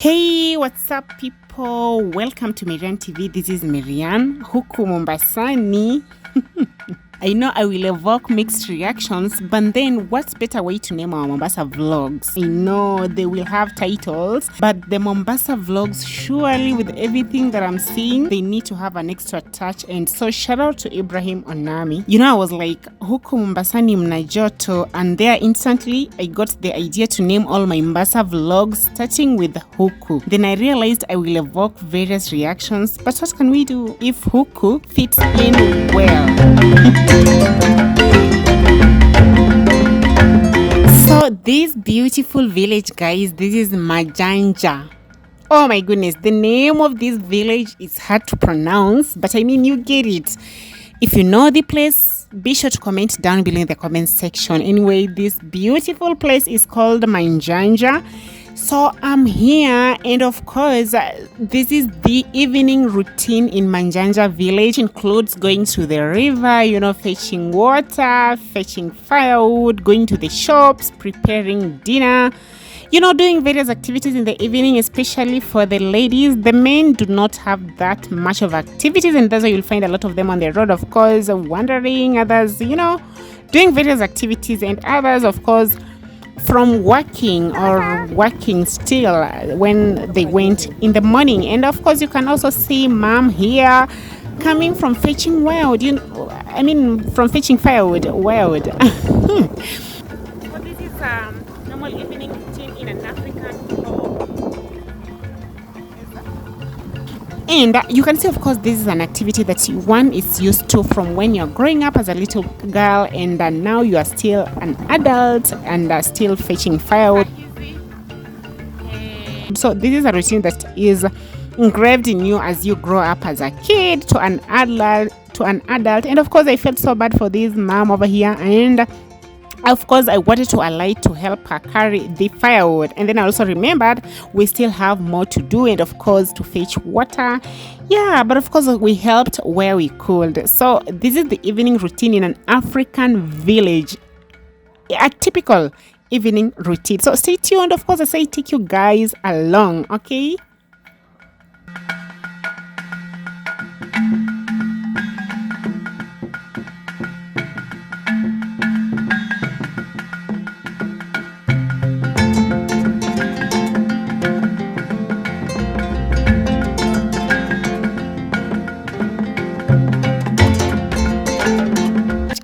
Hey, what's up, people? Welcome to Miriam TV. This is Miriam, huku Mombasani. I know I will evoke mixed reactions, but then what's better way to name our Mombasa vlogs? I know they will have titles, but the Mombasa vlogs, surely with everything that I'm seeing, they need to have an extra touch. And so shout out to Ibrahim Onami. You know, I was like, huku Mombasani mnajoto, and there instantly I got the idea to name all my Mombasa vlogs starting with huku. Then I realized I will evoke various reactions, but what can we do if huku fits in well? So this beautiful village, guys, this is Majanja. Oh my goodness, the name of this village is hard to pronounce, but I mean, you get it. If you know the place, be sure to comment down below in the comment section. Anyway, this beautiful place is called Majanja. So I'm here, and of course, this is the evening routine in Manjanja village. Includes going to the river, you know, fetching water, fetching firewood, going to the shops, preparing dinner, you know, doing various activities in the evening, especially for the ladies. The men do not have that much of activities, and that's why you'll find a lot of them on the road, of course, wandering, others, you know, doing various activities, and others, of course, from working still when they went in the morning. And of course, you can also see mom here coming from fetching wild, from fetching firewood wild. So this is normal evening routine in an African home. And you can see, of course, this is an activity that one is used to from when you're growing up as a little girl, and now you are still an adult and still fetching firewood. So this is a routine that is engraved in you as you grow up as a kid to an adult. And of course, I felt so bad for this mom over here, and of course, I wanted to alight to help her carry the firewood. And then I also remembered we still have more to do, and of course to fetch water. Yeah, but of course we helped where we could. So this is the evening routine in an African village, a typical evening routine. So stay tuned. Of course, I say take you guys along, okay?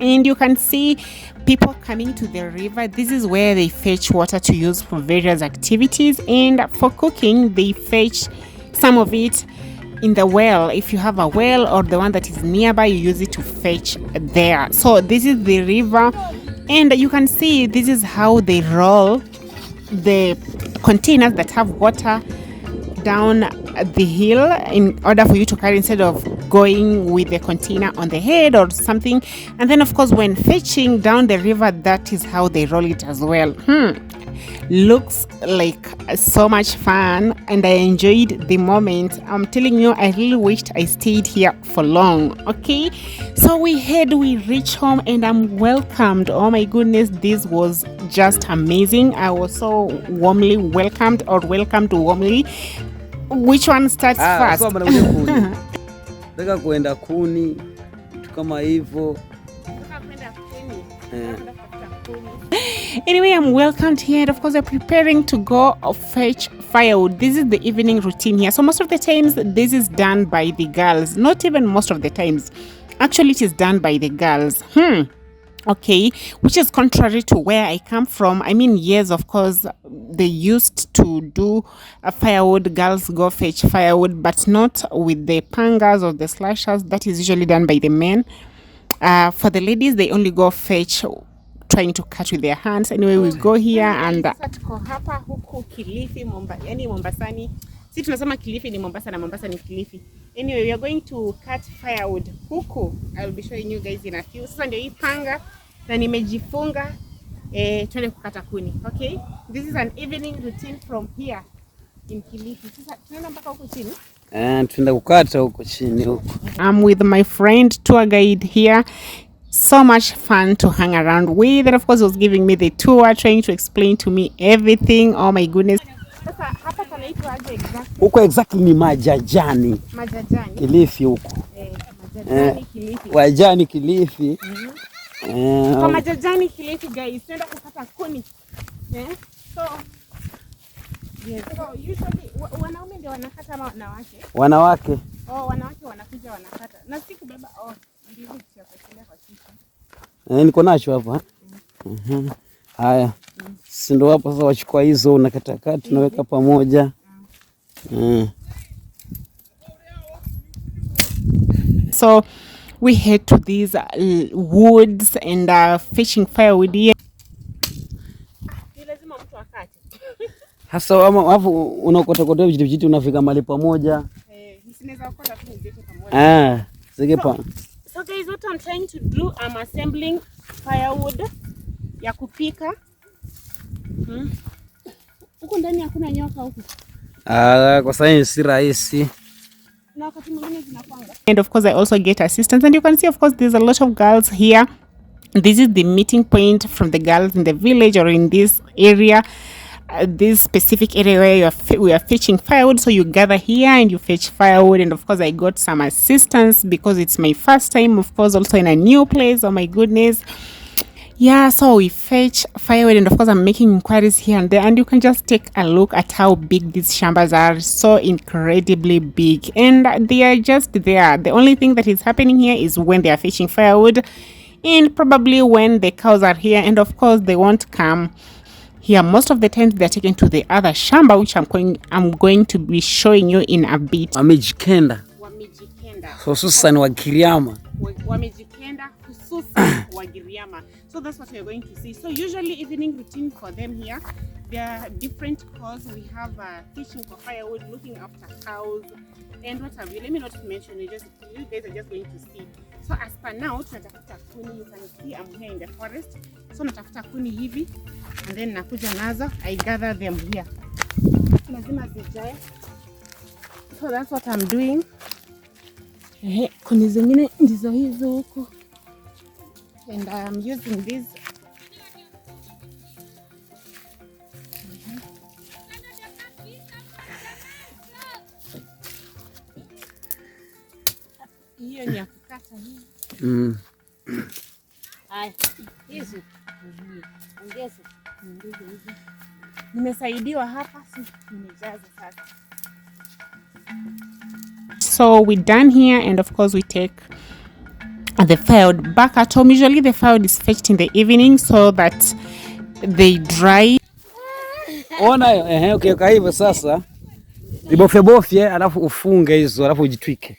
And you can see people coming to the river. This is where they fetch water to use for various activities, and for cooking they fetch some of it in the well. If you have a well or the one that is nearby, you use it to fetch there. So this is the river, and you can see this is how they roll the containers that have water down the hill in order for you to carry, instead of going with the container on the head or something. And then of course, when fetching down the river, that is how they roll it as well. Looks like so much fun, and I enjoyed the moment. I'm telling you, I really wished I stayed here for long. Okay, so we reach home, and I'm welcomed. Oh my goodness, this was just amazing. I was so warmly welcomed, or welcomed warmly. Which one starts first? Nataka kuenda kuni kama hivyo. Anyway, I'm welcomed here, and of course, I'm preparing to go fetch firewood. This is the evening routine here. So most of the times, this is done by the girls. Not even most of the times. Actually, it is done by the girls. Okay, which is contrary to where I come from. I mean, yes, of course, they used to do a firewood. Girls go fetch firewood, but not with the pangas or the slashers. That is usually done by the men. For the ladies, they only go fetch, trying to cut with their hands. Anyway, we go here and hapa huku Kilifi, yani Mombasani. Si tunasema Kilifi ni Mombasa na Mombasa ni Kilifi. Anyway, we are going to cut firewood huku. I will be showing you guys in a few. Sasa ndio hii panga na nimejifunga twende kukata kuni. Okay? This is an evening routine from here in Kilifi. Sasa tunaenda mpaka huko chini. Tunaenda kukata huko chini huko. I'm with my friend tour guide here. So much fun to hang around with, and of course he was giving me the tour, trying to explain to me everything. Oh my goodness. Sasa hapa inaitwa aje exactly? Huko exactly ni Majajani. Majajani. Kilifi huko. Majajani Kilifi. Wajani Kilifi. Kwa Majajani Kilifi guys, tunaenda kukata kuni. So yes. So usually wanaume ndio wanakata ama wanawake? Wanawake. Wanawake wanakuja wanakata. Na si kubeba ndizi ya kuelekea kwa kichwa. Niko nacho hapa. Haya. Si ndio hapo sasa wachukua hizo unakata tunaweka pamoja. So we head to these woods and fishing firewood here. Lazima mtu akate. Hasa hapo unakota kote vijiti unafika mahali pamoja. Nisinaweza kukota tu nijeke pamoja. Zige pa. So guys, what I'm trying to do, I'm assembling firewood ya kupika. Huko ndani hakuna nyoka huko. Kwa sababu si rahisi. Na wakati mwingine zinapanga. And of course I also get assistance, and you can see of course there's a lot of girls here. This is the meeting point from the girls in the village or in this area. This specific area where we are fetching firewood, so you gather here and you fetch firewood. And of course I got some assistance because it's my first time, of course, also in a new place. Oh my goodness. Yeah, so we fetch firewood, and of course I'm making inquiries here and there, and you can just take a look at how big these shambas are. So incredibly big, and they are just there. The only thing that is happening here is when they are fetching firewood, and probably when the cows are here, and of course they won't come here. Most of the times they're taken to the other shamba, which I'm going to be showing you in a bit. Mijikenda. Hususan wa Agiriama. Mijikenda hususan wa Agiriama. So that's what we're going to see. So usually evening routine for them here, there are different calls. We have fishing for firewood, looking after cows, and what have you. Let me not mention it, just you guys are just going to see. So as per now, tunatafuta kuni. You can see I'm here in the forest. So natafuta kuni hivi, and then nakuja nazo, I gather them here. Lazima zijae. So that's what I'm doing. Kuni zingine ndizo hizo huko. And I'm using this. Hiyo ni ya kukata hii. Haya, hizi. Ongeza. Nimesaidiwa hapa, nimejaza sasa. So we're done here, and of course we take the firewood back at home. Usually the firewood is fetched in the evening so that they dry. Ona ukiweka hivyo sasa ibofye alafu ufunge hizo alafu ujitwike.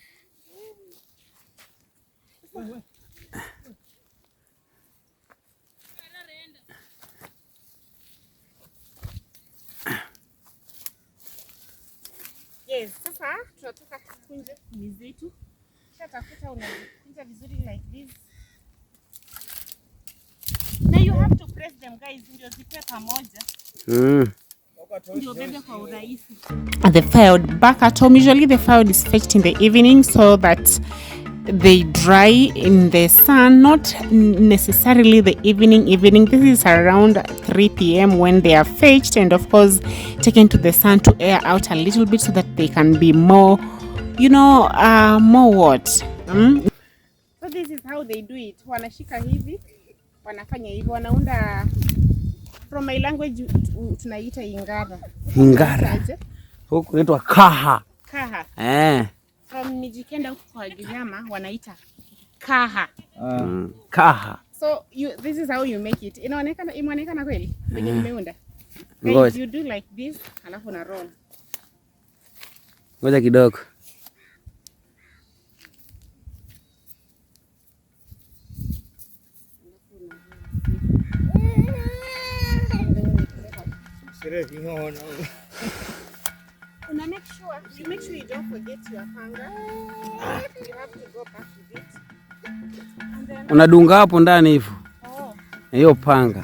Yes, sasa tunataka kukunja kuni zetu. Tafuta unakunja vizuri like this. Now you have to press them guys, ndio zikae pamoja. Ndio bebe kwa urahisi. The firewood back at home. Usually the firewood is fetched in the evening so that they dry in the sun, not necessarily the evening. This is around 3 p.m. when they are fetched, and of course taken to the sun to air out a little bit so that they can be more, more what? So this is how they do it. Wanashika hivi, wanafanya hivi, wanaunda, from my language tunaita ingara. Huko inaitwa kaha. From Mijikenda huko kwa Agiriama wanaita kaha. Kaha. So this is how you make it. Inaonekana kweli? Venye nimeunda. Guys, you do like this, alafu na roll. Ngoja kidogo. Make sure you don't forget your hanger. You have to go back with it. Unadunga hapo ndani hivyo. Hiyo panga.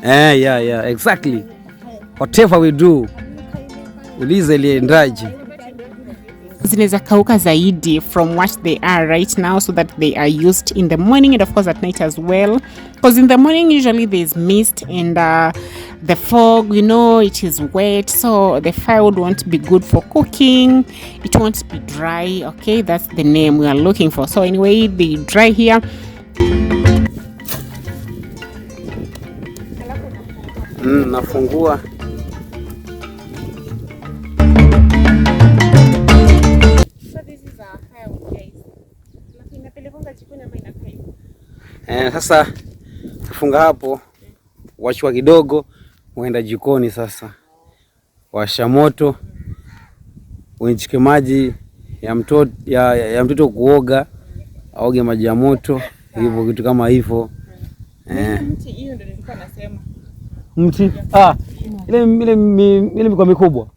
Yeah, exactly. Whatever we do, ulize liendaje. zinaweza kauka zaidi from what they are right now, so that they are used in the morning and of course at night as well, because in the morning usually there's mist and the fog, you know, it is wet, so the firewood won't be good for cooking, it won't be dry. Okay, that's the name we are looking for. So anyway, they dry here. Nafungua. Sasa kufunga hapo, wachua kidogo, uenda jikoni sasa. Washa moto, uinchike maji ya mtoto ya mtoto kuoga, aoge maji ya moto, hivyo kitu kama hivyo. Mti hiyo ndio nilikuwa nasema. Mti? Ile miko mikubwa.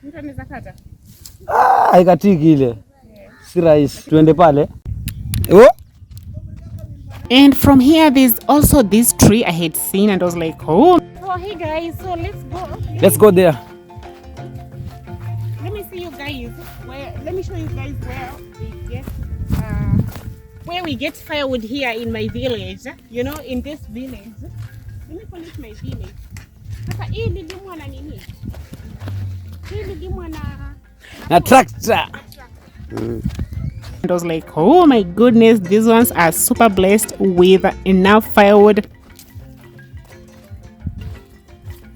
Mtu anaweza kata? Haikatiki ile. Si rahisi. Tuende pale. And from here there's also this tree I had seen and I was like, oh. So hey guys, so let's go. Okay. Let's go there. Let me see you guys. Let me show you guys where we get firewood here in my village. You know, in this village. Let me call it my village. Sasa hii nilimwa na nini? Hii nilimwa na tractor. And I was like, oh my goodness, these ones are super blessed with enough firewood.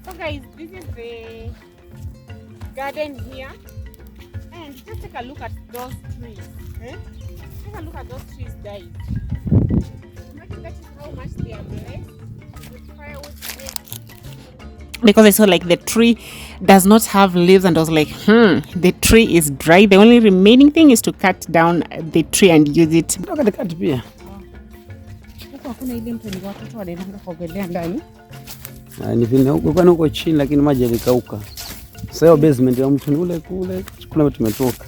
So guys, this is the garden here, and just take a look at those trees. Take a look at those trees, guys. Imagine that is how much they are blessed with firewood. Because I saw like the tree does not have leaves, and I was like, the tree is dry. The only remaining thing is to cut down the tree and use it. Ni vile huko chini, lakini maji yalikauka. Sasa hiyo basement ya mtu ni ule kule kule tumetoka.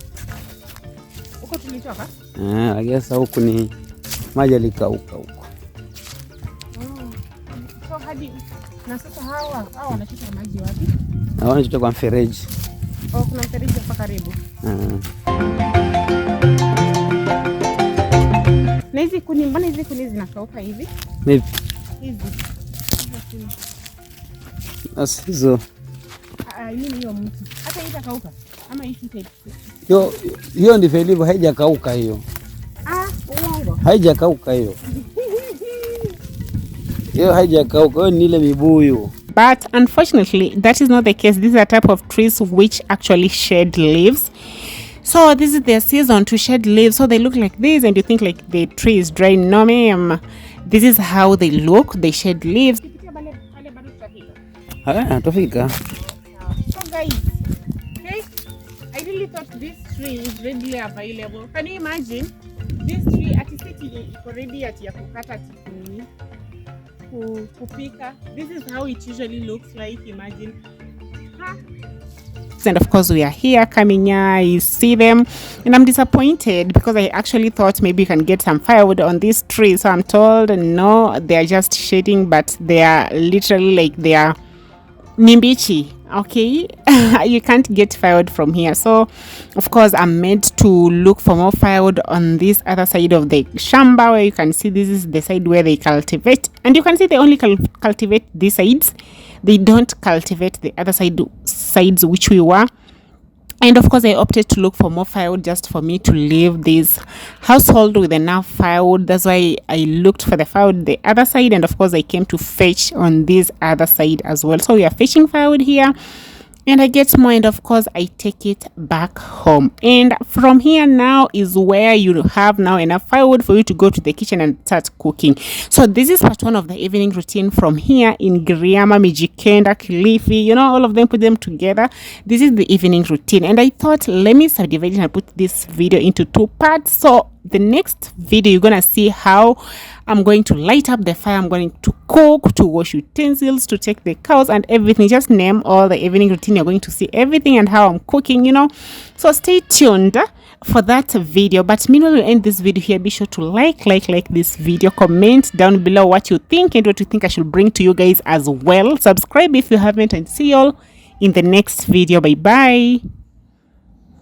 Huko tulitoka? I guess huko ni maji yalikauka huko. So hadi na sasa hawa wanachota maji wapi? Wanachota kwa mfereji. Kuna mfereji hapa karibu. Na hizi kuni, mbona hizi kuni zinakauka hivi? Maybe. Hizi. Hizo. Nini hiyo mti? Hata hii itakauka ama hii type? Hiyo ndivyo ilivyo, haijakauka hiyo. Uongo. Haijakauka hiyo. Hiyo haijakauka, hiyo ni ile mibuyu. But unfortunately, that is not the case. These are type of trees which actually shed leaves. So this is their season to shed leaves. So they look like this, and you think like the tree is dry. No, ma'am. This is how they look. They shed leaves. Tofika. So guys, okay, I really thought this tree is readily available. Can you imagine this tree at iko ready at ya kukata tikuni kupika? This is how it usually looks like. Imagine. And of course we are here coming here, you see them, and I'm disappointed because I actually thought maybe you can get some firewood on this tree. So I'm told no, they are just shading, but they are literally like they are nimbichi. Okay. You can't get firewood from here. So of course I'm meant to look for more firewood on this other side of the shamba, where you can see this is the side where they cultivate, and you can see they only cultivate these sides. They don't cultivate the other sides which we were. And of course I opted to look for more firewood just for me to leave this household with enough firewood. That's why I looked for the firewood the other side, and of course I came to fetch on this other side as well. So we are fetching firewood here, and I get more, and of course I take it back home. And from here now is where you have now enough firewood for you to go to the kitchen and start cooking. So this is part one of the evening routine from here in Agiriama, Mijikenda, Kilifi, you know, all of them, put them together. This is the evening routine, and I thought let me subdivide it and put this video into two parts. So the next video you're gonna see how I'm going to light up the fire, I'm going to cook, to wash utensils, to take the cows and everything. Just name all the evening routine. You're going to see everything and how I'm cooking, you know. So stay tuned for that video. But meanwhile, we'll end this video here. Be sure to like this video, comment down below what you think and what you think I should bring to you guys as well. Subscribe if you haven't, and see you all in the next video. Bye bye.